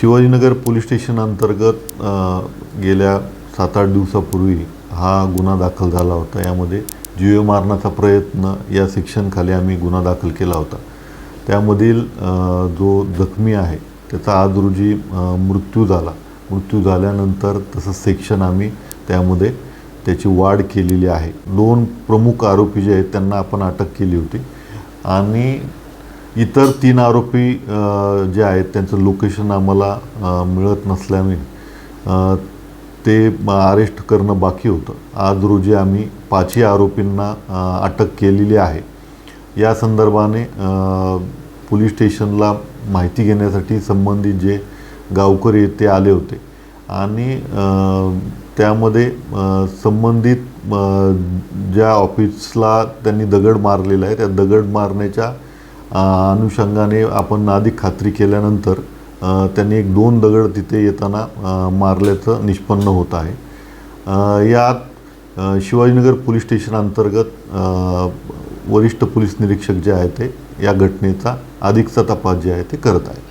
Shivajinagar police station अंतर्गत गेल्या 7-8 दिवसापूर्वी हा गुन्हा दाखल झाला होता। यामध्ये जीवे मारण्याचा प्रयत्न या सेक्शनखाली आम्ही गुन्हा दाखल केला होता। त्यामधील जो जखमी आहे त्याचा आज रोजी मृत्यू झाल्यानंतर तसं सेक्शन आम्ही त्यामध्ये त्याची वाढ केलेली आहे। 2 प्रमुख आरोपी जे आहेत त्यांना आपण अटक केली होती आणि इतर 3 आरोपी जे आहेत त्यांचं लोकेशन आम्हाला मिळत नसल्याने ते अरेस्ट करणं बाकी होतं। आज रोजी आम्ही 5ही आरोपींना अटक केलेली आहे। या संदर्भाने पोलीस स्टेशनला माहिती घेण्यासाठी संबंधित जे गावकरी ते आले होते आणि त्यामध्ये संबंधित ज्या ऑफिसला त्यांनी दगड मारलेला आहे त्या दगड मारण्याच्या अनुषंगाने आपण अधिक खात्री केल्यानंतर त्यांनी 1-2 दगड तिथे येताना मारल्याचं निष्पन्न होत आहे। यात शिवाजीनगर पोलीस स्टेशन अंतर्गत वरिष्ठ पोलीस निरीक्षक जे आहेत ते या घटनेचा अधिकचा तपास जे आहे ते करत आहेत।